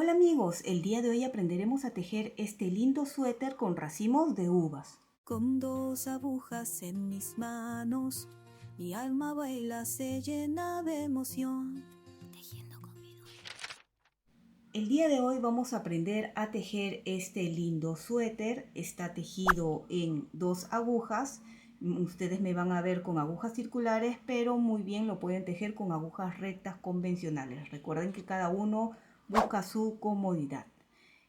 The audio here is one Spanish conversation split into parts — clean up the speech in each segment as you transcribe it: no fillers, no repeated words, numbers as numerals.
Hola amigos, el día de hoy aprenderemos a tejer este lindo suéter con racimos de uvas. Con dos agujas en mis manos, mi alma baila, se llena de emoción. Tejiendo con Midori. El día de hoy vamos a aprender a tejer este lindo suéter. Está tejido en dos agujas. Ustedes me van a ver con agujas circulares, pero muy bien lo pueden tejer con agujas rectas convencionales. Recuerden que cada uno busca su comodidad.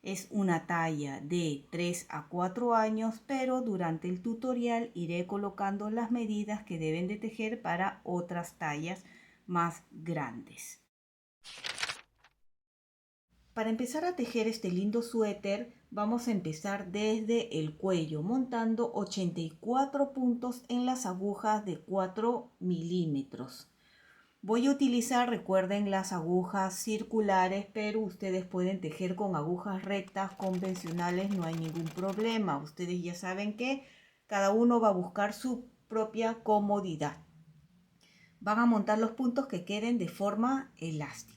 Es una talla de 3 a 4 años, pero durante el tutorial iré colocando las medidas que deben de tejer para otras tallas más grandes. Para empezar a tejer este lindo suéter, vamos a empezar desde el cuello, montando 84 puntos en las agujas de 4 milímetros. Voy a utilizar, recuerden, las agujas circulares, pero ustedes pueden tejer con agujas rectas convencionales, no hay ningún problema. Ustedes ya saben que cada uno va a buscar su propia comodidad. Van a montar los puntos que queden de forma elástica.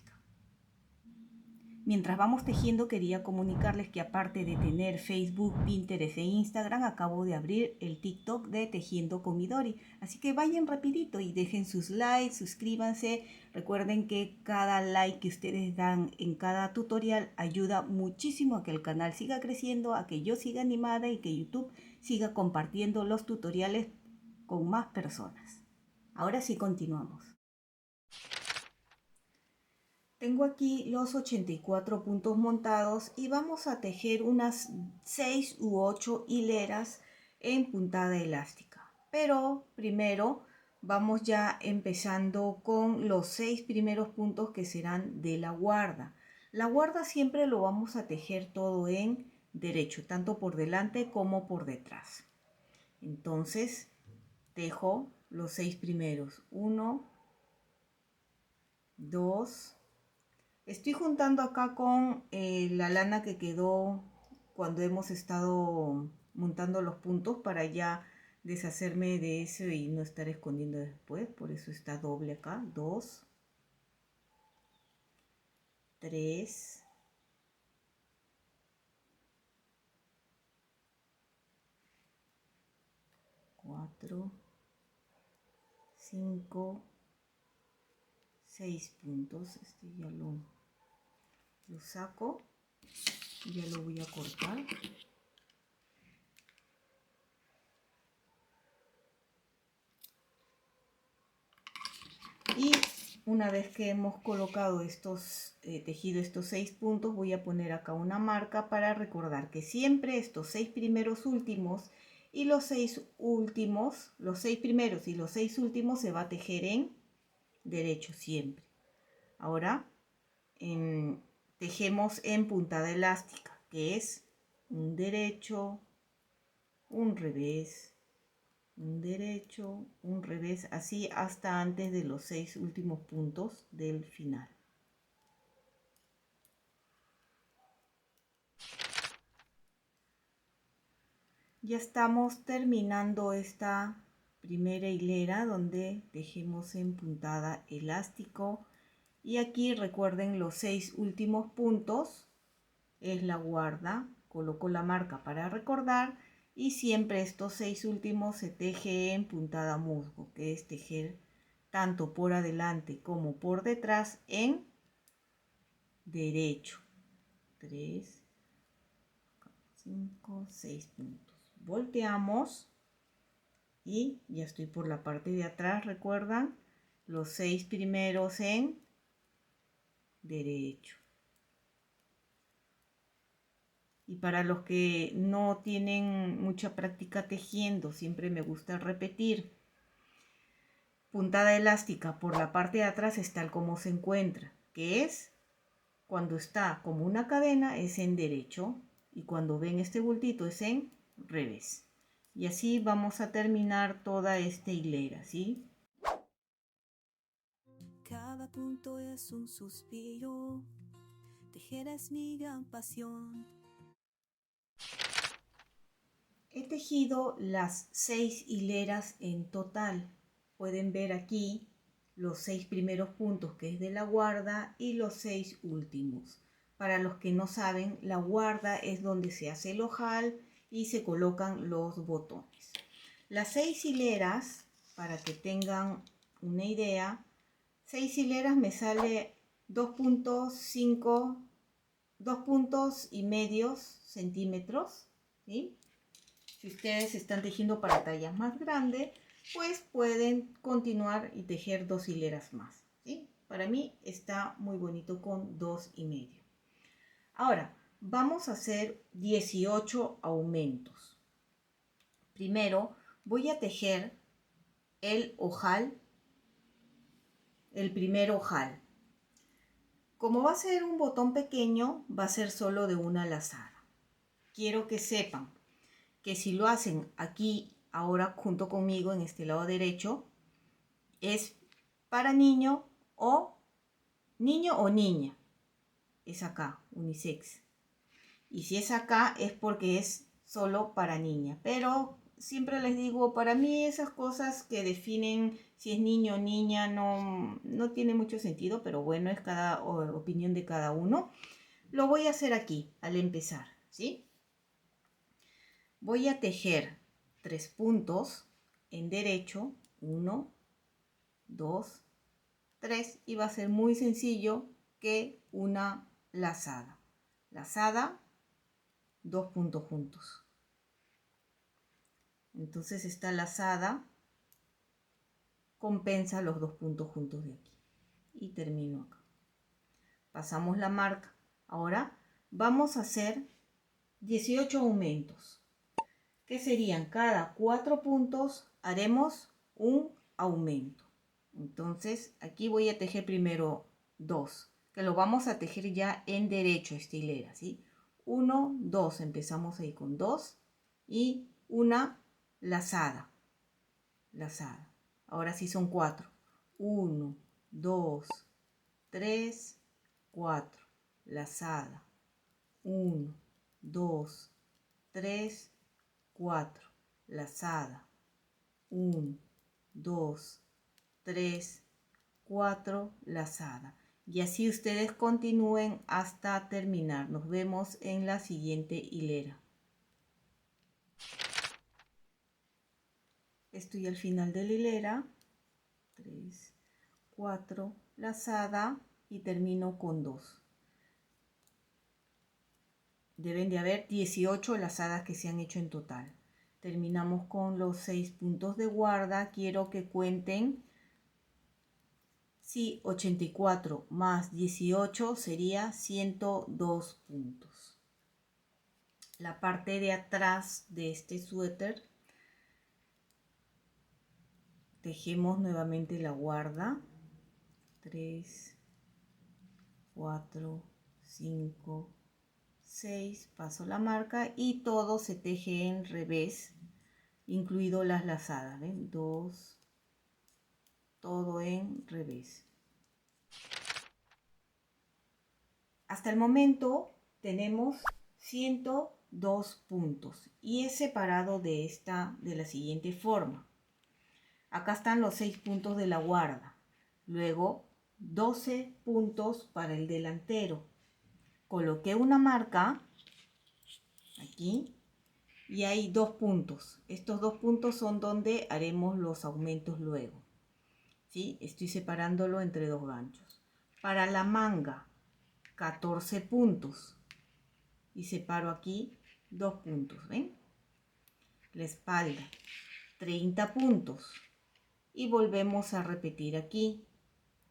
Mientras vamos tejiendo, quería comunicarles que aparte de tener Facebook, Pinterest e Instagram, acabo de abrir el TikTok de Tejiendo con Midori. Así que vayan rapidito y dejen sus likes, suscríbanse. Recuerden que cada like que ustedes dan en cada tutorial ayuda muchísimo a que el canal siga creciendo, a que yo siga animada y que YouTube siga compartiendo los tutoriales con más personas. Ahora sí continuamos. Tengo aquí los 84 puntos montados y vamos a tejer unas 6 u 8 hileras en puntada elástica. Pero primero vamos ya empezando con los 6 primeros puntos que serán de la guarda. La guarda siempre lo vamos a tejer todo en derecho, tanto por delante como por detrás. Entonces tejo los 6 primeros. 1, 2, estoy juntando acá con la lana que quedó cuando hemos estado montando los puntos para ya deshacerme de eso y no estar escondiendo después. Por eso está doble acá. 2, 3, 4, 5, 6 puntos. Este ya lo saco. Ya lo voy a cortar. Y una vez que hemos colocado tejido estos 6 puntos, voy a poner acá una marca para recordar que siempre estos 6 primeros últimos y los 6 últimos, los 6 primeros y los 6 últimos se va a tejer en derecho siempre. Ahora tejemos en puntada elástica, que es un derecho, un revés, un derecho, un revés, así hasta antes de los 6 últimos puntos del final. Ya estamos terminando esta primera hilera donde tejemos en puntada elástico y aquí recuerden los 6 últimos puntos es la guarda. Coloco la marca para recordar y siempre estos 6 últimos se teje en puntada musgo, que es tejer tanto por adelante como por detrás en derecho. 3, 5, 6 puntos. Volteamos y ya estoy por la parte de atrás. Recuerdan los 6 primeros en derecho. Y para los que no tienen mucha práctica tejiendo, siempre me gusta repetir. Puntada elástica por la parte de atrás es tal como se encuentra, que es cuando está como una cadena es en derecho y cuando ven este bultito es en revés. Y así vamos a terminar toda esta hilera, ¿sí? Cada punto es un suspiro, tejer es mi gran pasión. He tejido las 6 hileras en total. Pueden ver aquí los 6 primeros puntos que es de la guarda y los 6 últimos. Para los que no saben, la guarda es donde se hace el ojal y se colocan los botones. Las 6 hileras, para que tengan una idea, 6 hileras me sale 2.5, 2,5 centímetros, ¿sí? Si ustedes están tejiendo para tallas más grandes, pues pueden continuar y tejer 2 hileras más, ¿sí? Para mí está muy bonito con 2,5. Ahora, vamos a hacer 18 aumentos. Primero voy a tejer el ojal, el primer ojal. Como va a ser un botón pequeño, va a ser solo de una lazada. Quiero que sepan que si lo hacen aquí, ahora junto conmigo en este lado derecho, es para niño o niña. Es acá, unisex. Y si es acá es porque es solo para niña. Pero siempre les digo, para mí esas cosas que definen si es niño o niña no tiene mucho sentido, pero bueno, es cada opinión de cada uno. Lo voy a hacer aquí al empezar, ¿sí? Voy a tejer 3 puntos en derecho, 1, 2, 3, y va a ser muy sencillo que una lazada. Lazada, 2 puntos juntos. Entonces esta lazada compensa los 2 puntos juntos de aquí. Y termino acá. Pasamos la marca. Ahora vamos a hacer 18 aumentos, que serían cada 4 puntos haremos un aumento. Entonces aquí voy a tejer primero 2, que lo vamos a tejer ya en derecho esta hilera, ¿sí? 1, 2, empezamos ahí con 2 y una lazada. Ahora sí son 4. 1, 2, 3, 4. Lazada. 1, 2, 3, 4. Lazada. 1, 2, 3, 4. Lazada. Y así ustedes continúen hasta terminar. Nos vemos en la siguiente hilera. Estoy al final de la hilera. 3, 4, lazada y termino con 2. Deben de haber 18 lazadas que se han hecho en total. Terminamos con los 6 puntos de guarda. Quiero que cuenten si 84 más 18 sería 102 puntos. La parte de atrás de este suéter, tejemos nuevamente la guarda. 3, 4, 5, 6, paso la marca y todo se teje en revés, incluido las lazadas, ¿ven? 2, todo en revés. Hasta el momento tenemos 102 puntos y es separado de la siguiente forma. Acá están los 6 puntos de la guarda, luego 12 puntos para el delantero. Coloqué una marca aquí y hay 2 puntos. Estos 2 puntos son donde haremos los aumentos luego, ¿sí? Estoy separándolo entre 2 ganchos. Para la manga, 14 puntos y separo aquí 2 puntos, ¿ven? La espalda, 30 puntos y volvemos a repetir aquí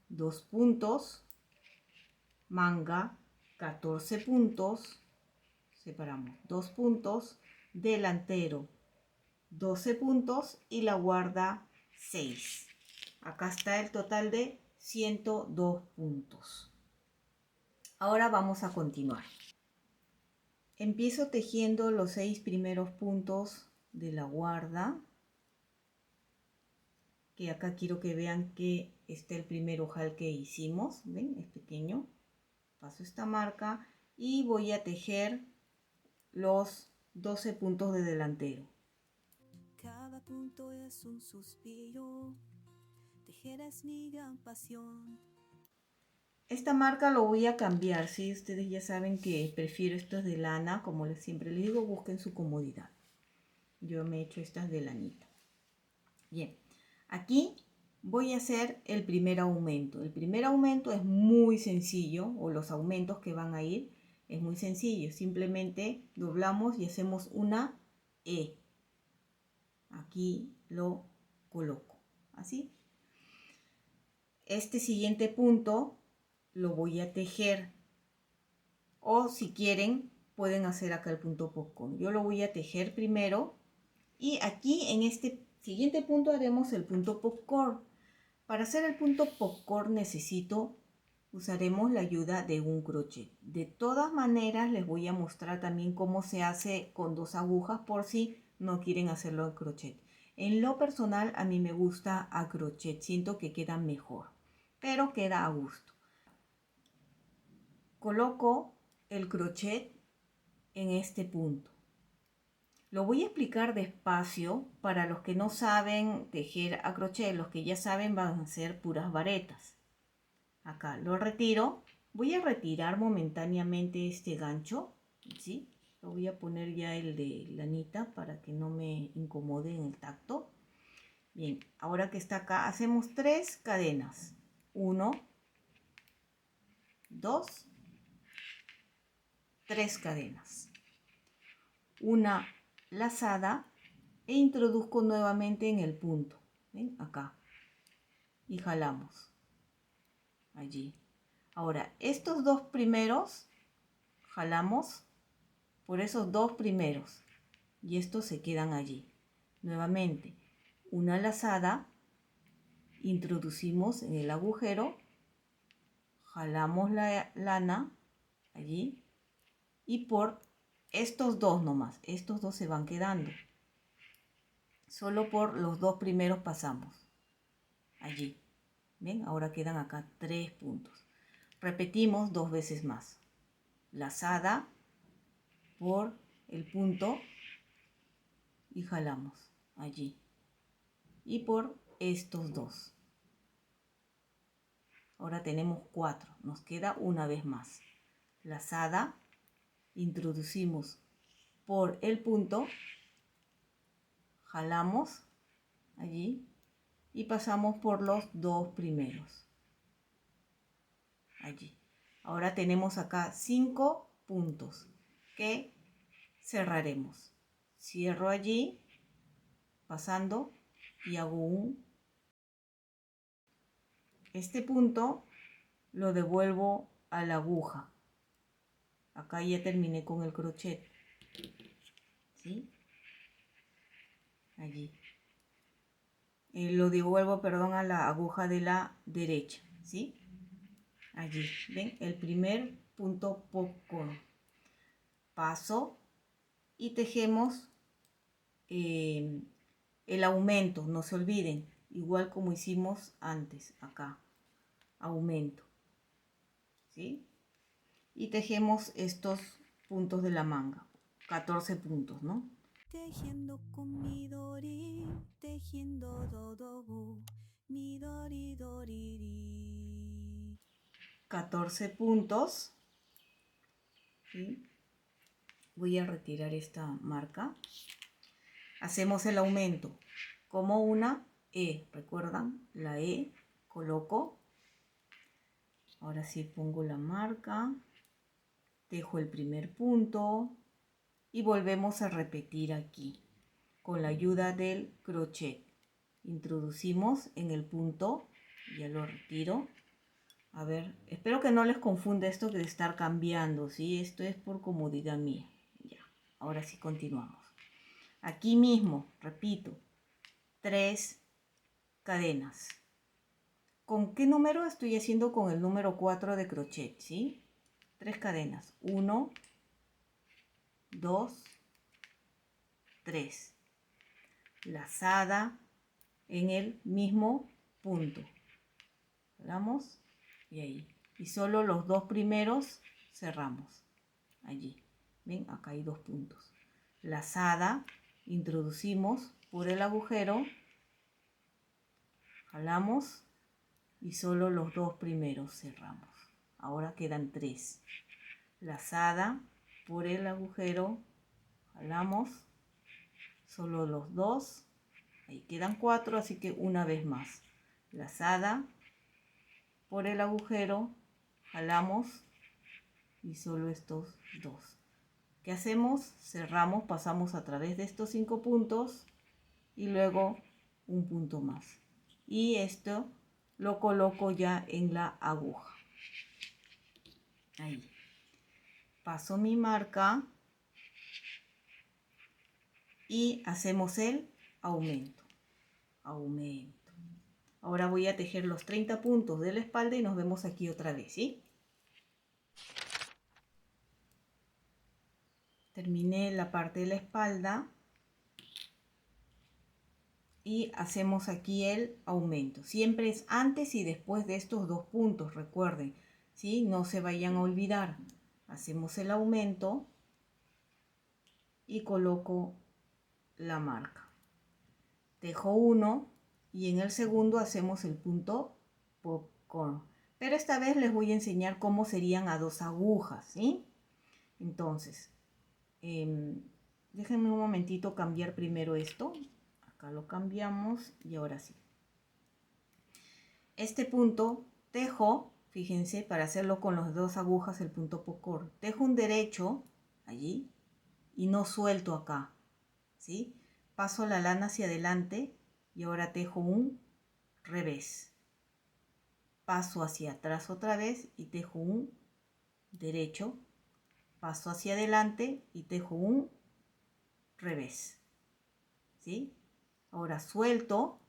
2 puntos, manga, 14 puntos, separamos 2 puntos, delantero 12 puntos y la guarda 6. Acá está el total de 102 puntos. Ahora vamos a continuar. Empiezo tejiendo los 6 primeros puntos de la guarda, que acá quiero que vean que está el primer ojal que hicimos, ¿ven? Es pequeño. Paso esta marca y voy a tejer los 12 puntos de delantero. Cada punto es un suspiro, tejer es mi gran pasión. Esta marca lo voy a cambiar, ¿sí? Ustedes ya saben que prefiero estas de lana, como siempre les digo, busquen su comodidad. Yo me he hecho estas de lanita. Bien, aquí voy a hacer el primer aumento. El primer aumento es muy sencillo, o los aumentos que van a ir, es muy sencillo. Simplemente doblamos y hacemos una E. Aquí lo coloco, así. Este siguiente punto lo voy a tejer, o si quieren pueden hacer acá el punto popcorn. Yo lo voy a tejer primero y aquí en este siguiente punto haremos el punto popcorn. Para hacer el punto popcorn usaremos la ayuda de un crochet. De todas maneras les voy a mostrar también cómo se hace con 2 agujas por si no quieren hacerlo a crochet. En lo personal a mí me gusta a crochet, siento que queda mejor, pero queda a gusto. Coloco el crochet en este punto. Lo voy a explicar despacio para los que no saben tejer a crochet. Los que ya saben van a hacer puras varetas. Acá lo retiro. Voy a retirar momentáneamente este gancho, ¿sí? Lo voy a poner ya el de lanita para que no me incomode en el tacto. Bien, ahora que está acá, hacemos 3 cadenas. 1, 2, 3 cadenas. Una lazada e introduzco nuevamente en el punto. ¿Ven? Acá. Y jalamos. Allí. Ahora, estos 2 primeros, jalamos por esos 2 primeros. Y estos se quedan allí. Nuevamente, una lazada, introducimos en el agujero, jalamos la lana allí y por estos 2 nomás, estos 2 se van quedando. Solo por los 2 primeros pasamos allí. ¿Ven? Ahora quedan acá 3 puntos. Repetimos 2 veces más. Lazada por el punto y jalamos allí. Y por estos 2. Ahora tenemos 4. Nos queda una vez más. Lazada, introducimos por el punto, jalamos allí y pasamos por los 2 primeros. Allí. Ahora tenemos acá 5 puntos que cerraremos. Cierro allí, pasando y hago este punto lo devuelvo a la aguja. Acá ya terminé con el crochet, ¿sí? Allí. Lo devuelvo, perdón, a la aguja de la derecha, ¿sí? Allí, ¿ven? El primer punto popcorn. Paso y tejemos el aumento, no se olviden, igual como hicimos antes, acá, aumento, ¿sí? Y tejemos estos puntos de la manga, 14 puntos, ¿no? Tejiendo con Midori, tejiendo dodobu, Midori doriri. 14 puntos, ¿sí? Voy a retirar esta marca. Hacemos el aumento como una E, ¿recuerdan? La E, coloco. Ahora sí pongo la marca, tejo el primer punto y volvemos a repetir aquí con la ayuda del crochet. Introducimos en el punto, ya lo retiro. A ver, espero que no les confunda esto de estar cambiando, ¿sí? Esto es por comodidad mía. Ya, ahora sí continuamos. Aquí mismo, repito, 3 cadenas. ¿Con qué número? Estoy haciendo con el número 4 de crochet, ¿sí? 3 cadenas. 1, 2, 3. Lazada en el mismo punto. Jalamos y ahí. Y solo los 2 primeros cerramos. Allí. ¿Ven? Acá hay 2 puntos. Lazada, introducimos por el agujero, jalamos y solo los 2 primeros cerramos. Ahora quedan 3. Lazada por el agujero, jalamos, solo los 2, ahí quedan 4, así que una vez más. Lazada por el agujero, jalamos y solo estos 2. ¿Qué hacemos? Cerramos, pasamos a través de estos 5 puntos y luego un punto más. Y esto lo coloco ya en la aguja. Ahí. Paso mi marca y hacemos el aumento. Aumento. Ahora voy a tejer los 30 puntos de la espalda y nos vemos aquí otra vez, ¿sí? Terminé la parte de la espalda y hacemos aquí el aumento. Siempre es antes y después de estos 2 puntos, recuerden, ¿sí? No se vayan a olvidar. Hacemos el aumento y coloco la marca. Tejo 1 y en el segundo hacemos el punto popcorn. Pero esta vez les voy a enseñar cómo serían a 2 agujas, ¿sí? Entonces, déjenme un momentito cambiar primero esto. Acá lo cambiamos y ahora sí. Este punto tejo, fíjense, para hacerlo con las 2 agujas, el punto popcorn. Tejo un derecho allí y no suelto acá, ¿sí? Paso la lana hacia adelante y ahora tejo un revés. Paso hacia atrás otra vez y tejo un derecho. Paso hacia adelante y tejo un revés, ¿sí? Ahora suelto.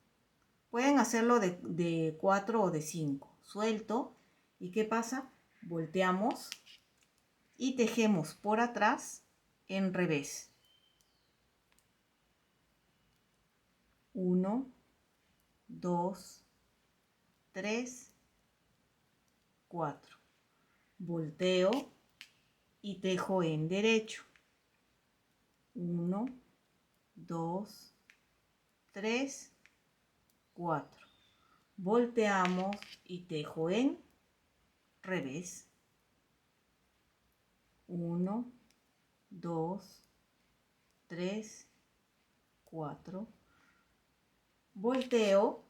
Pueden hacerlo de 4 o de 5. Suelto. ¿Y qué pasa? Volteamos y tejemos por atrás en revés. 1, 2, 3, 4. Volteo y tejo en derecho. 1, 2, 3, 4. Volteamos y tejo en revés. 1, 2, 3, 4. Volteo.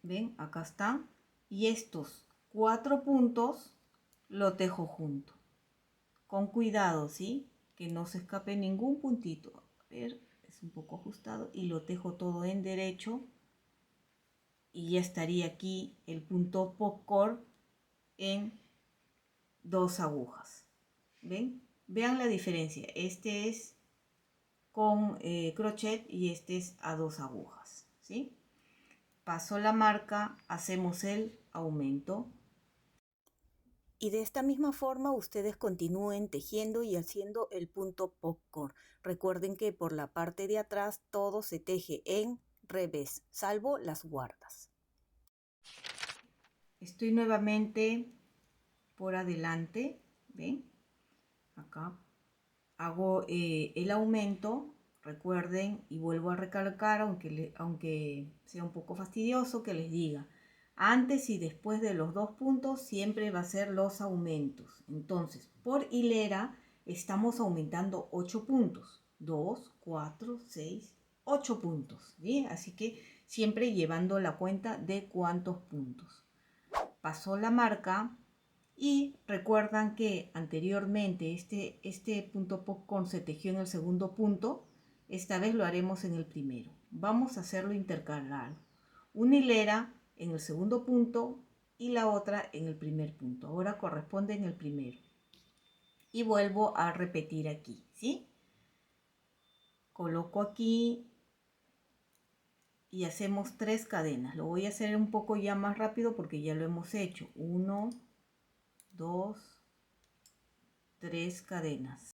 ¿Ven? Acá están. Y estos 4 puntos lo tejo junto. Con cuidado, ¿sí? Que no se escape ningún puntito. A ver, es un poco ajustado. Y lo tejo todo en derecho. Y ya estaría aquí el punto popcorn en 2 agujas. ¿Ven? Vean la diferencia. Este es con crochet y este es a 2 agujas, ¿sí? Paso la marca, hacemos el aumento. Y de esta misma forma ustedes continúen tejiendo y haciendo el punto popcorn. Recuerden que por la parte de atrás todo se teje en revés, salvo las guardas. Estoy nuevamente por adelante, ¿ven? Acá hago el aumento, recuerden, y vuelvo a recalcar, aunque sea un poco fastidioso, que les diga, antes y después de los 2 puntos siempre va a ser los aumentos. Entonces, por hilera estamos aumentando 8 puntos. 2, 4, 6, 8 puntos. ¿Sí? Así que siempre llevando la cuenta de cuántos puntos. Pasó la marca y recuerdan que anteriormente este punto popcorn se tejió en el segundo punto. Esta vez lo haremos en el primero. Vamos a hacerlo intercalado. Una hilera en el segundo punto y la otra en el primer punto. Ahora corresponde en el primero. Y vuelvo a repetir aquí, ¿sí? Coloco aquí y hacemos 3 cadenas. Lo voy a hacer un poco ya más rápido porque ya lo hemos hecho. 1, 2, 3 cadenas.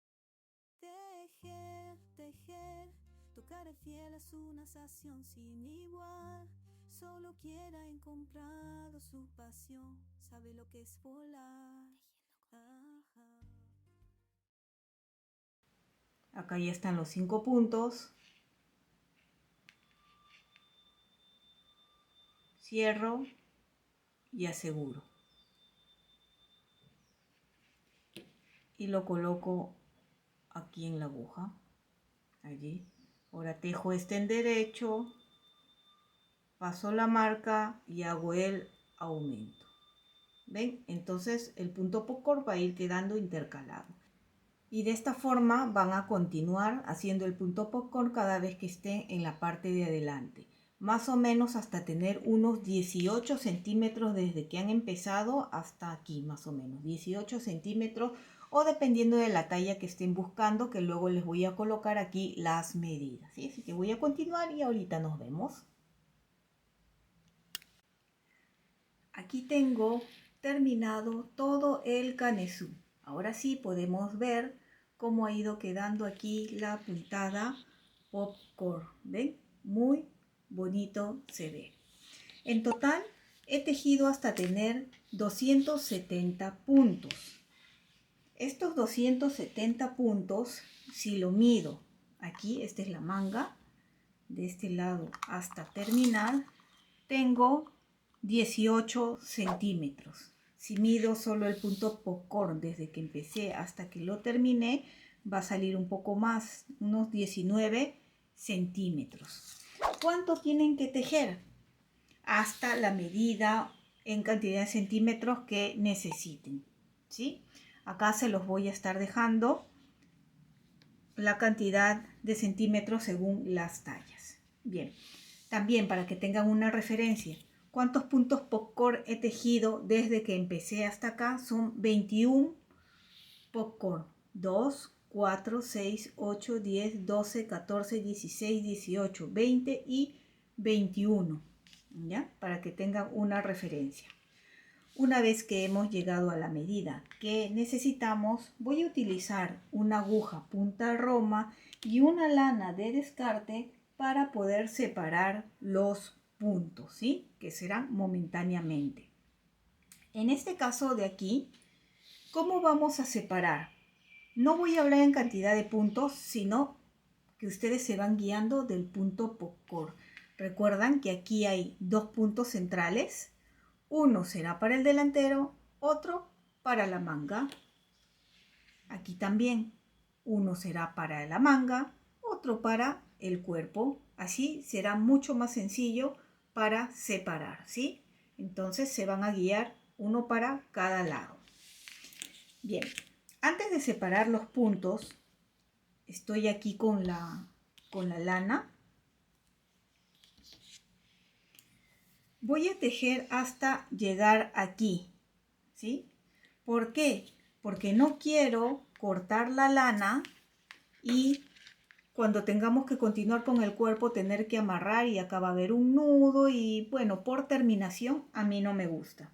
Tejer, tejer, tu cara fiel es una sación sin igual. Solo quiera encontrado su pasión, sabe lo que es volar. Ajá. Acá ya están los 5 puntos. Cierro y aseguro. Y lo coloco aquí en la aguja, allí. Ahora tejo este en derecho, paso la marca y hago el aumento. ¿Ven? Entonces el punto popcorn va a ir quedando intercalado. Y de esta forma van a continuar haciendo el punto popcorn cada vez que esté en la parte de adelante. Más o menos hasta tener unos 18 centímetros desde que han empezado hasta aquí, más o menos 18 centímetros, o dependiendo de la talla que estén buscando, que luego les voy a colocar aquí las medidas, ¿sí? Así que voy a continuar y ahorita nos vemos. Aquí tengo terminado todo el canesú. Ahora sí podemos ver cómo ha ido quedando aquí la puntada popcorn. ¿Ven? Muy bonito se ve. En total he tejido hasta tener 270 puntos. Estos 270 puntos, si lo mido aquí, esta es la manga, de este lado hasta terminar, tengo 18 centímetros. Si mido solo el punto popcorn desde que empecé hasta que lo terminé, va a salir un poco más, unos 19 centímetros. ¿Cuánto tienen que tejer? Hasta la medida en cantidad de centímetros que necesiten, ¿sí? Acá se los voy a estar dejando la cantidad de centímetros según las tallas. Bien, también para que tengan una referencia, ¿cuántos puntos popcorn he tejido desde que empecé hasta acá? Son 21 popcorn. 2, 4, 6, 8, 10, 12, 14, 16, 18, 20 y 21. ¿Ya? Para que tengan una referencia. Una vez que hemos llegado a la medida que necesitamos, voy a utilizar una aguja punta roma y una lana de descarte para poder separar los puntos, ¿sí? Que serán momentáneamente. En este caso de aquí, ¿cómo vamos a separar? No voy a hablar en cantidad de puntos, sino que ustedes se van guiando del punto popcorn. Recuerdan que aquí hay dos puntos centrales. Uno será para el delantero, otro para la manga. Aquí también uno será para la manga, otro para el cuerpo. Así será mucho más sencillo para separar, ¿sí? Entonces se van a guiar uno para cada lado. Bien, antes de separar los puntos, estoy aquí con la lana. Voy a tejer hasta llegar aquí, ¿sí? ¿Por qué? Porque no quiero cortar la lana y cuando tengamos que continuar con el cuerpo tener que amarrar y acá va a haber un nudo y bueno, por terminación a mí no me gusta.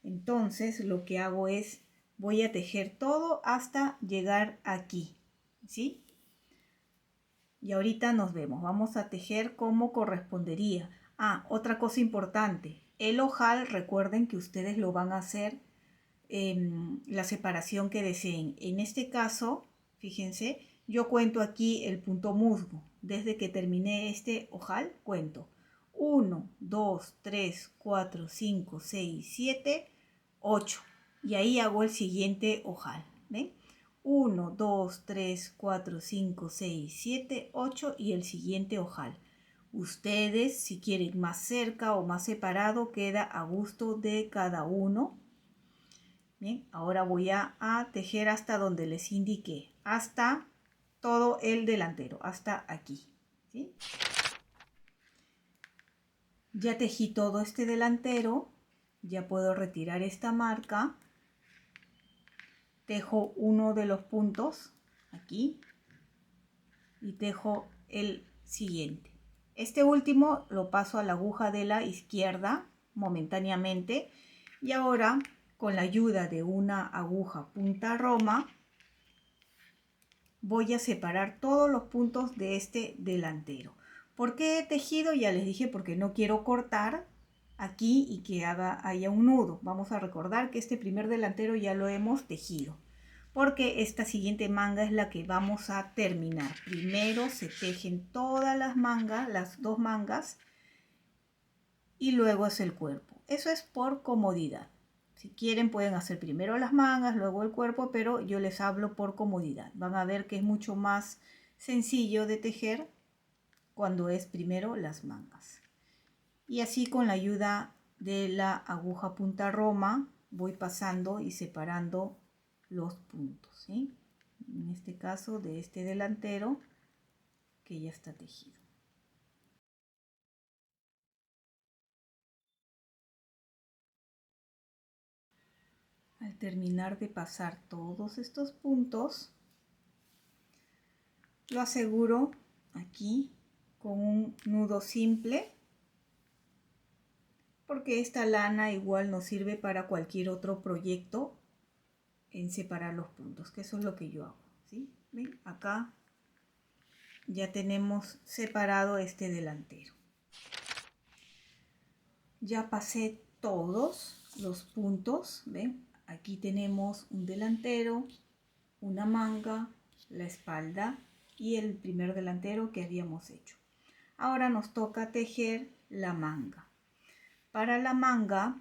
Entonces lo que hago es, voy a tejer todo hasta llegar aquí, ¿sí? Y ahorita nos vemos, vamos a tejer como correspondería. Ah, otra cosa importante, el ojal, recuerden que ustedes lo van a hacer la separación que deseen. En este caso, fíjense, yo cuento aquí el punto musgo. Desde que terminé este ojal, cuento 1, 2, 3, 4, 5, 6, 7, 8. Y ahí hago el siguiente ojal. ¿Ven? 1, 2, 3, 4, 5, 6, 7, 8 y el siguiente ojal. Ustedes, si quieren más cerca o más separado, queda a gusto de cada uno. Bien, ahora voy a tejer hasta donde les indiqué, hasta todo el delantero, hasta aquí, ¿sí? Ya tejí todo este delantero, ya puedo retirar esta marca. Tejo uno de los puntos aquí y tejo el siguiente. Este último lo paso a la aguja de la izquierda momentáneamente y ahora con la ayuda de una aguja punta roma voy a separar todos los puntos de este delantero. ¿Por qué he tejido? Ya les dije, porque no quiero cortar aquí y que haya un nudo. Vamos a recordar que este primer delantero ya lo hemos tejido, porque esta siguiente manga es la que vamos a terminar. Primero se tejen todas las mangas, las dos mangas, y luego es el cuerpo. eso es por comodidad. Si quieren pueden hacer primero las mangas, luego el cuerpo, pero yo les hablo por comodidad. Van a ver que es mucho más sencillo de tejer cuando es primero las mangas. Y así con la ayuda de la aguja punta roma voy pasando y separando los puntos, ¿sí? En este caso de este delantero que ya está tejido. Al terminar de pasar todos estos puntos, lo aseguro aquí con un nudo simple, porque esta lana igual nos sirve para cualquier otro proyecto en separar los puntos, que eso es lo que yo hago, ¿sí? ¿Ven? Acá ya tenemos separado este delantero. Ya pasé todos los puntos, ¿ven? Aquí tenemos un delantero, una manga, la espalda y el primer delantero que habíamos hecho. Ahora nos toca tejer la manga. Para la manga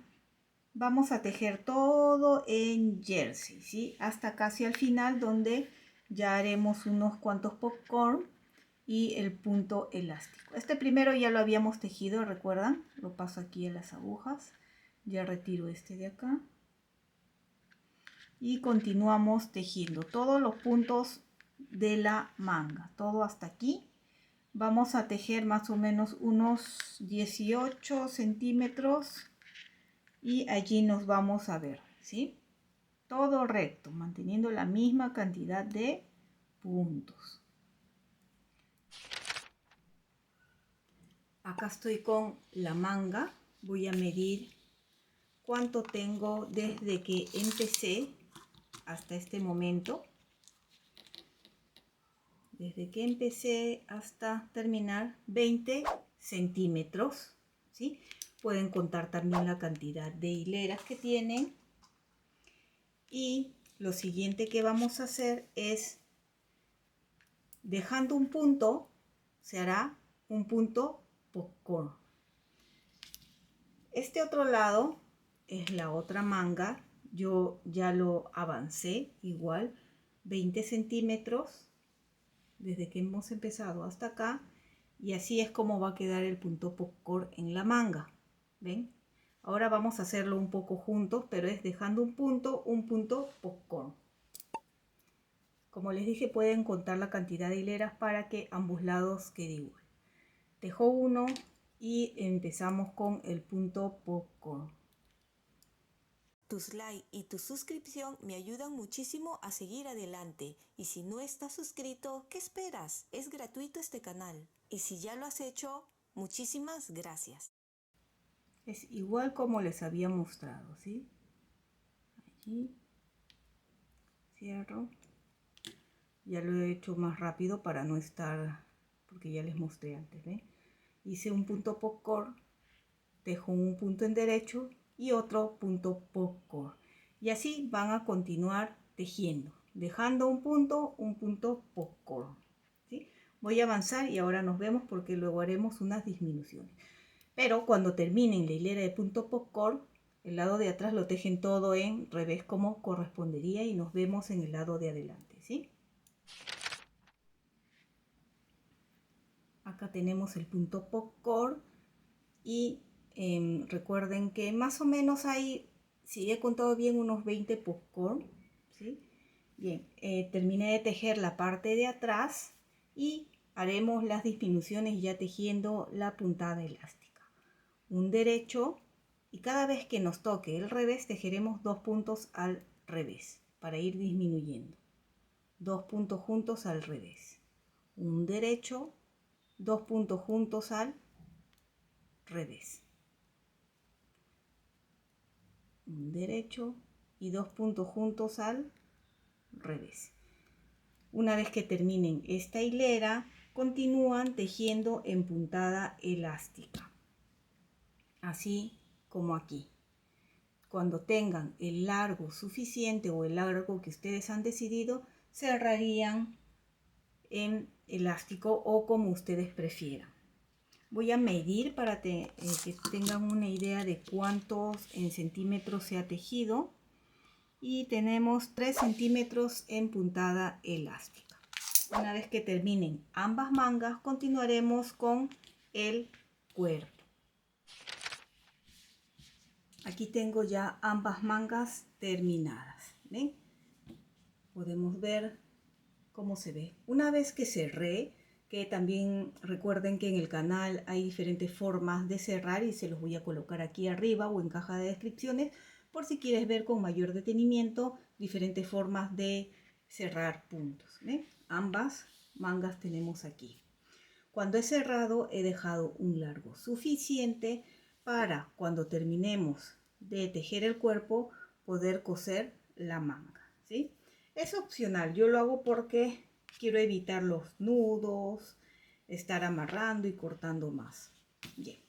vamos a tejer todo en jersey, ¿sí? Hasta casi al final, donde ya haremos unos cuantos popcorn y el punto elástico. Este primero ya lo habíamos tejido, ¿recuerdan? Lo paso aquí en las agujas. Ya retiro este de acá. Y continuamos tejiendo todos los puntos de la manga, todo hasta aquí. Vamos a tejer más o menos unos 18 centímetros y allí nos vamos a ver, ¿sí? Todo recto, manteniendo la misma cantidad de puntos. Acá estoy con la manga. Voy a medir cuánto tengo desde que empecé hasta este momento. Desde que empecé hasta terminar, 20 centímetros, ¿sí? Pueden contar también la cantidad de hileras que tienen. Y lo siguiente que vamos a hacer es, dejando un punto, se hará un punto popcorn. Este otro lado es la otra manga. Yo ya lo avancé igual 20 centímetros desde que hemos empezado hasta acá, y así es como va a quedar el punto popcorn en la manga. ¿Ven? Ahora vamos a hacerlo un poco juntos, pero es dejando un punto popcorn. Como les dije, pueden contar la cantidad de hileras para que ambos lados quede igual. Tejo uno y empezamos con el punto popcorn. Tus likes y tu suscripción me ayudan muchísimo a seguir adelante. Y si no estás suscrito, ¿qué esperas? Es gratuito este canal. Y si ya lo has hecho, muchísimas gracias. Es igual como les había mostrado, ¿sí? Allí cierro. Ya lo he hecho más rápido para no estar, porque ya les mostré antes, ¿ven? Hice un punto popcorn, tejo un punto en derecho y otro punto popcorn. Y así van a continuar tejiendo, dejando un punto popcorn, ¿sí? Voy a avanzar y ahora nos vemos porque luego haremos unas disminuciones. Pero cuando terminen la hilera de punto popcorn, el lado de atrás lo tejen todo en revés como correspondería y nos vemos en el lado de adelante, ¿sí? Acá tenemos el punto popcorn y recuerden que más o menos hay, si he contado bien, unos 20 popcorn, ¿sí? Bien, terminé de tejer la parte de atrás y haremos las disminuciones ya tejiendo la puntada elástica. Un derecho, y cada vez que nos toque el revés tejeremos 2 puntos al revés para ir disminuyendo. 2 puntos juntos al revés. Un derecho, 2 puntos juntos al revés. Un derecho y 2 puntos juntos al revés. Una vez que terminen esta hilera, continúan tejiendo en puntada elástica, así como aquí. Cuando tengan el largo suficiente o el largo que ustedes han decidido, cerrarían en elástico o como ustedes prefieran. Voy a medir para que tengan una idea de cuántos en centímetros se ha tejido. Y tenemos 3 centímetros en puntada elástica. Una vez que terminen ambas mangas, continuaremos con el cuerpo. Aquí tengo ya ambas mangas terminadas. ¿Ven? Podemos ver cómo se ve. Una vez que cerré, que también recuerden que en el canal hay diferentes formas de cerrar y se los voy a colocar aquí arriba o en caja de descripciones por si quieres ver con mayor detenimiento diferentes formas de cerrar puntos. ¿Ven? Ambas mangas tenemos aquí. Cuando he cerrado he dejado un largo suficiente para cuando terminemos de tejer el cuerpo poder coser la manga, ¿sí? Es opcional, yo lo hago porque quiero evitar los nudos, estar amarrando y cortando más. Bien,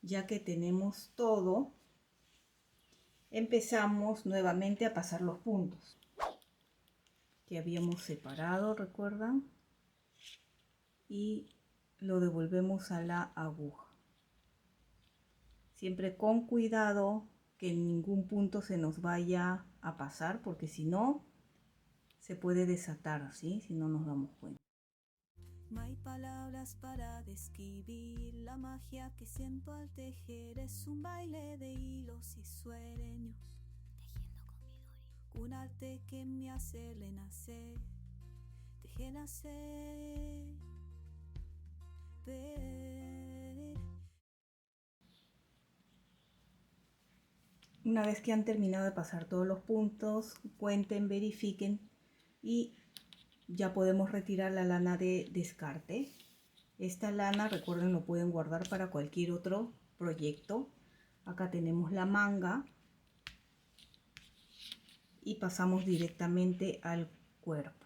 ya que tenemos todo, empezamos nuevamente a pasar los puntos que habíamos separado, ¿recuerdan? Y lo devolvemos a la aguja. Siempre con cuidado que en ningún punto se nos vaya a pasar, porque si no, se puede desatar, ¿sí? Si no nos damos cuenta. No hay palabras para describir la magia que siento al tejer. Es un baile de hilos y sueños, tejiendo con Midori. Un arte que me hace renacer, tejer nacer, ver. Una vez que han terminado de pasar todos los puntos, cuenten, verifiquen y ya podemos retirar la lana de descarte. Esta lana, recuerden, lo pueden guardar para cualquier otro proyecto. Acá tenemos la manga y pasamos directamente al cuerpo.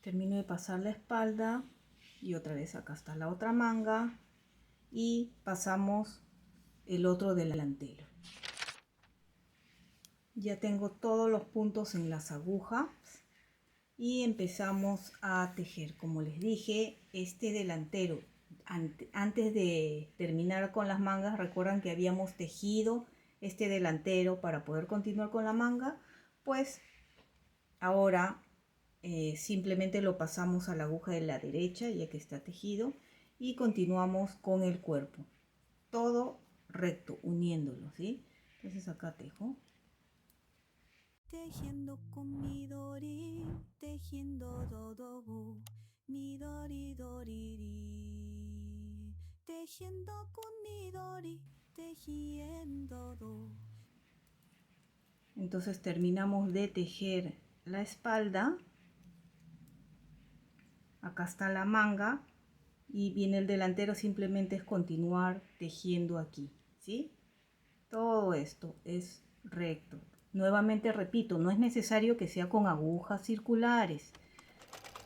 Termino de pasar la espalda y otra vez acá está la otra manga y pasamos el otro delantero. Ya tengo todos los puntos en las agujas y empezamos a tejer. Como les dije, este delantero, antes de terminar con las mangas, recuerdan que habíamos tejido este delantero para poder continuar con la manga. Pues ahora simplemente lo pasamos a la aguja de la derecha ya que está tejido y continuamos con el cuerpo. Todo recto, uniéndolo, ¿sí? Entonces acá tejo. Tejiendo con Midori, tejiendo dodobu, Midori doriri. Tejiendo con Midori, tejiendo do. Entonces terminamos de tejer la espalda. Acá está la manga y viene el delantero, simplemente es continuar tejiendo aquí, ¿sí? Todo esto es recto. Nuevamente repito, no es necesario que sea con agujas circulares.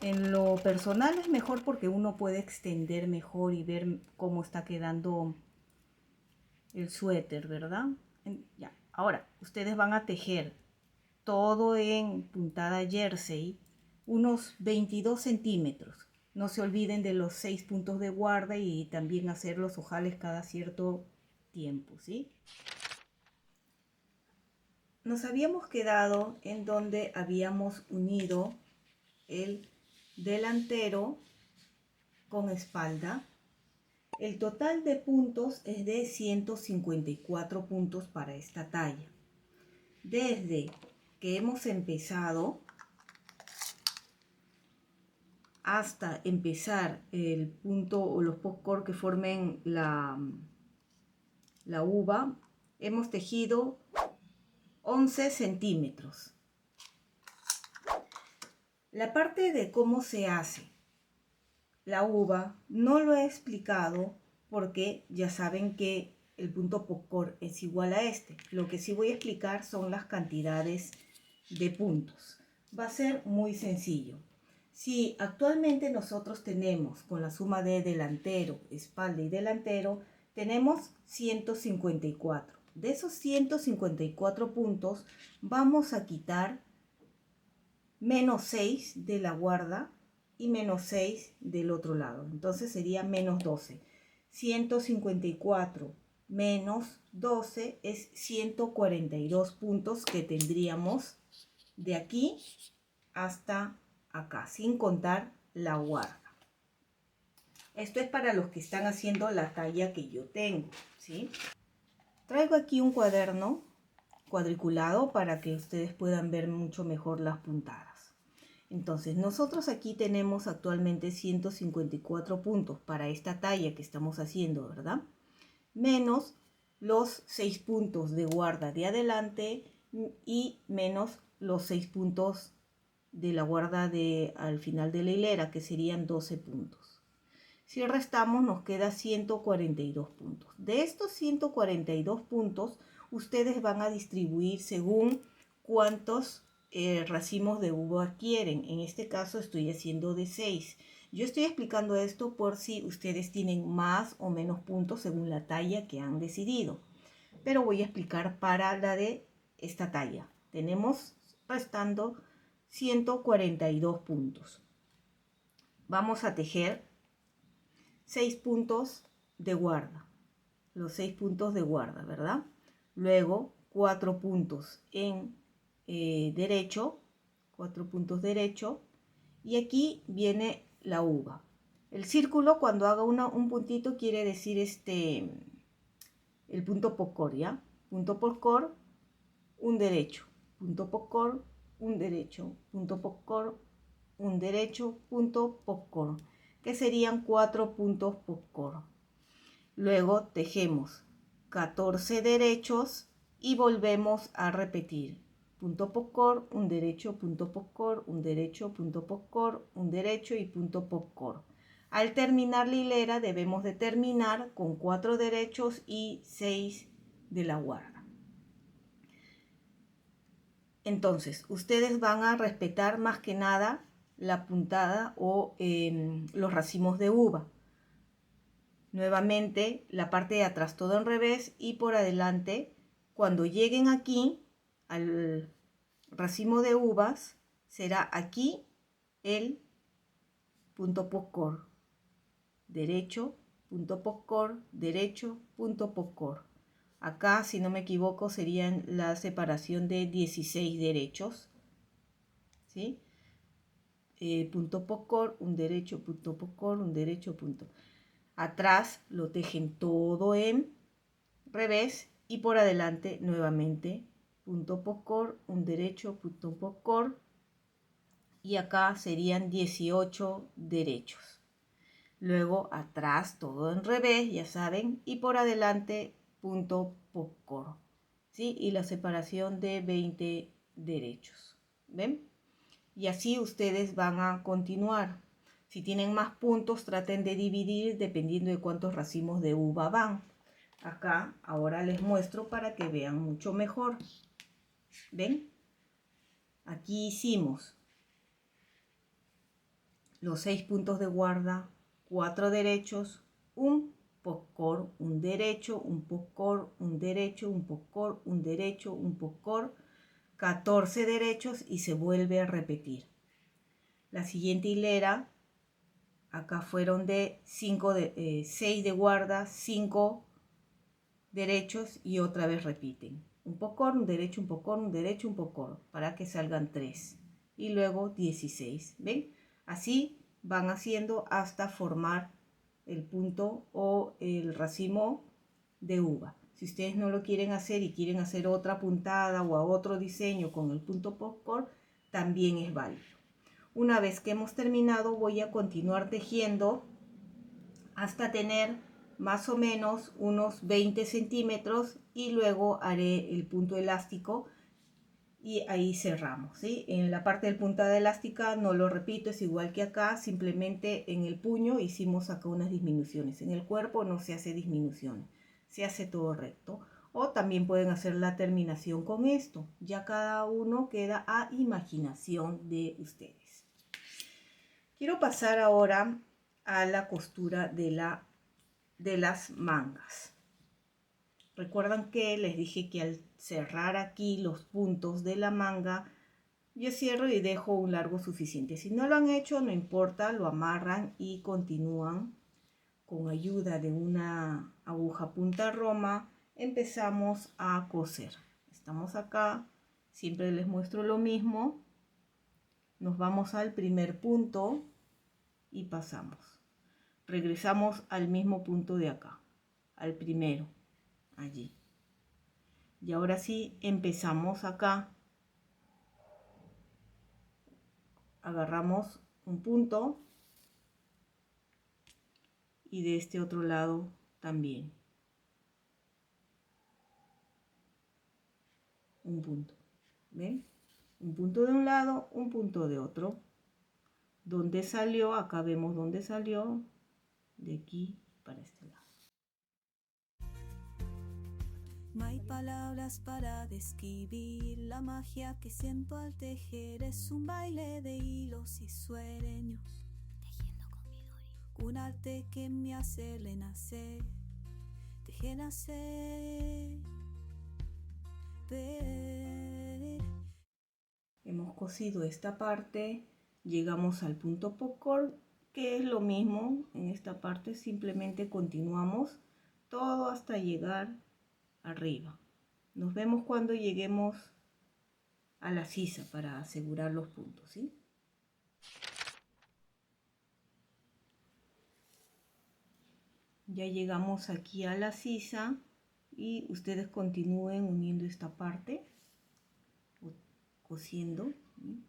En lo personal es mejor porque uno puede extender mejor y ver cómo está quedando el suéter, ¿verdad? Ya. Ahora, ustedes van a tejer todo en puntada jersey, unos 22 centímetros. No se olviden de los 6 puntos de guarda y también hacer los ojales cada cierto tiempo, ¿sí? Nos habíamos quedado en donde habíamos unido el delantero con espalda. El total de puntos es de 154 puntos para esta talla. Desde que hemos empezado hasta empezar el punto o los postcor que formen la uva, hemos tejido 11 centímetros. La parte de cómo se hace la uva no lo he explicado porque ya saben que el punto postcor es igual a este. Lo que sí voy a explicar son las cantidades de puntos. Va a ser muy sencillo. Si actualmente nosotros tenemos con la suma de delantero, espalda y delantero, tenemos 154. De esos 154 puntos vamos a quitar menos 6 de la guarda y menos 6 del otro lado. Entonces sería menos 12. 154 menos 12 es 142 puntos que tendríamos de aquí hasta acá, sin contar la guarda. Esto es para los que están haciendo la talla que yo tengo, ¿sí? Traigo aquí un cuaderno cuadriculado para que ustedes puedan ver mucho mejor las puntadas. Entonces, nosotros aquí tenemos actualmente 154 puntos para esta talla que estamos haciendo, ¿verdad? Menos los 6 puntos de guarda de adelante y menos los 6 puntos de la guarda al final de la hilera, que serían 12 puntos. Si restamos, nos queda 142 puntos. De estos 142 puntos, ustedes van a distribuir según cuántos racimos de uva quieren. En este caso estoy haciendo de 6. Yo estoy explicando esto por si ustedes tienen más o menos puntos según la talla que han decidido. Pero voy a explicar para la de esta talla. Tenemos restando 142 puntos. Vamos a tejer 6 puntos de guarda. Los 6 puntos de guarda, ¿verdad? Luego 4 puntos en derecho, 4 puntos derecho, y aquí viene la uva. El círculo, cuando haga un puntito, quiere decir el punto popcorn, ¿ya? Punto popcorn, un derecho, punto popcorn, un derecho, punto popcorn, un derecho, punto popcorn, que serían 4 puntos popcorn. Luego tejemos 14 derechos y volvemos a repetir. Punto popcorn, un derecho, punto popcorn, un derecho, punto popcorn, un derecho y punto popcorn. Al terminar la hilera debemos de terminar con 4 derechos y 6 de la guarda. Entonces, ustedes van a respetar más que nada la puntada o los racimos de uva. Nuevamente, la parte de atrás todo en revés y por adelante. Cuando lleguen aquí al racimo de uvas, será aquí el punto popcorn. Derecho, punto popcorn, derecho, punto popcorn. Acá, si no me equivoco, serían la separación de 16 derechos. ¿Sí? Punto popcorn, un derecho, punto popcorn, un derecho, punto. Atrás lo tejen todo en revés y por adelante nuevamente punto popcorn, un derecho, punto popcorn, y acá serían 18 derechos. Luego atrás todo en revés, ya saben, y por adelante punto popcorn, ¿sí? Y la separación de 20 derechos, ¿ven? Y así ustedes van a continuar. Si tienen más puntos, traten de dividir dependiendo de cuántos racimos de uva van. Acá ahora les muestro para que vean mucho mejor. ¿Ven? Aquí hicimos los 6 puntos de guarda, 4 derechos, un popcorn, un derecho, un popcorn, un derecho, un popcorn, un derecho, un popcorn, 14 derechos y se vuelve a repetir. La siguiente hilera, acá fueron de 6 de guarda, 5 derechos y otra vez repiten. Un popcorn, un derecho, un popcorn, un derecho, un popcorn, para que salgan 3. Y luego 16. ¿Ven? Así van haciendo hasta formar el punto o el racimo de uva. Si ustedes no lo quieren hacer y quieren hacer otra puntada o a otro diseño con el punto popcorn, también es válido. Una vez que hemos terminado, voy a continuar tejiendo hasta tener más o menos unos 20 centímetros y luego haré el punto elástico y ahí cerramos, ¿sí? En la parte del puntada elástica no lo repito, es igual que acá, simplemente en el puño hicimos acá unas disminuciones. En el cuerpo no se hace disminuciones, se hace todo recto. O también pueden hacer la terminación con esto, ya cada uno queda a imaginación de ustedes. Quiero pasar ahora a la costura de las mangas. Recuerdan que les dije que al cerrar aquí los puntos de la manga, yo cierro y dejo un largo suficiente. Si no lo han hecho, no importa, lo amarran y continúan con ayuda de una aguja punta roma. Empezamos a coser. Estamos acá, siempre les muestro lo mismo. Nos vamos al primer punto y pasamos. Regresamos al mismo punto de acá, al primero, allí. Y ahora sí, empezamos acá. Agarramos un punto y de este otro lado también un punto. ¿Ven? Un punto de un lado, un punto de otro. ¿Dónde salió? Acá vemos dónde salió, de aquí para este lado. No hay palabras para describir la magia que siento al tejer. Es un baile de hilos y sueños, tejiendo con mi Dori. Un arte que me hace renacer, tejer, nacer, ver. Hemos cosido esta parte, llegamos al punto popcorn, que es lo mismo en esta parte, simplemente continuamos todo hasta llegar arriba. Nos vemos cuando lleguemos a la sisa para asegurar los puntos, ¿sí? Ya llegamos aquí a la sisa y ustedes continúen uniendo esta parte, cosiendo, ¿sí?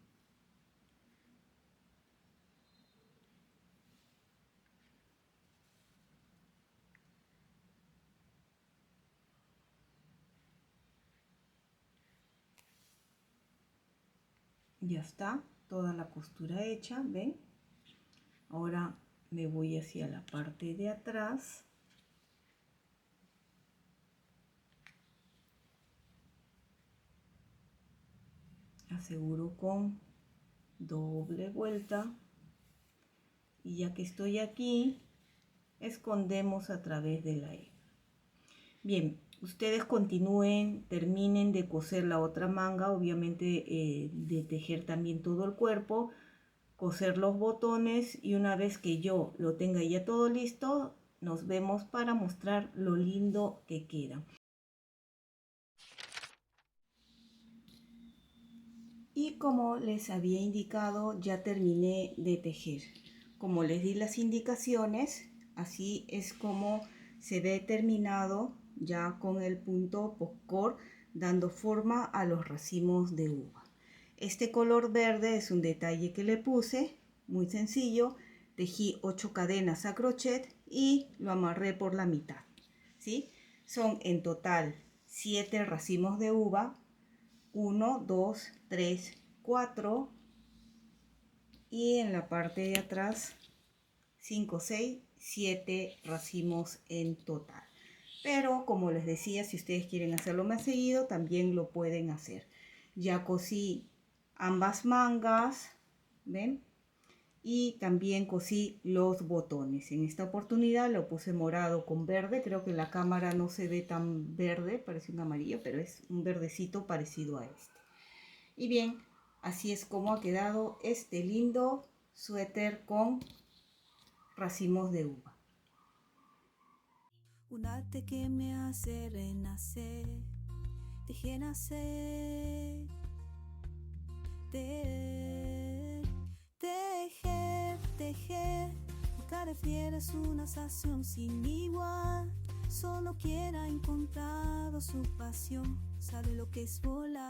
Ya está toda la costura hecha, ¿ven? Ahora me voy hacia la parte de atrás. Aseguro con doble vuelta. Y ya que estoy aquí, escondemos a través de la hebra. Bien, ustedes continúen, terminen de coser la otra manga, obviamente de tejer también todo el cuerpo, coser los botones y una vez que yo lo tenga ya todo listo, nos vemos para mostrar lo lindo que queda. Y como les había indicado, ya terminé de tejer. Como les di las indicaciones, así es como se ve terminado ya con el punto popcorn, dando forma a los racimos de uva. Este color verde es un detalle que le puse, muy sencillo. Tejí 8 cadenas a crochet y lo amarré por la mitad, ¿sí? Son en total 7 racimos de uva. 1, 2, 3, 4 y en la parte de atrás 5, 6, 7 racimos en total. Pero como les decía, si ustedes quieren hacerlo más seguido, también lo pueden hacer. Ya cosí ambas mangas, ¿ven? Y también cosí los botones. En esta oportunidad lo puse morado con verde. Creo que en la cámara no se ve tan verde, parece un amarillo, pero es un verdecito parecido a este. Y bien, así es como ha quedado este lindo suéter con racimos de uva. Un arte que me hace renacer, tejer, nacer, tejer, tejer. Cada fiel es una sensación sin igual. Solo quien ha encontrado su pasión sabe lo que es volar.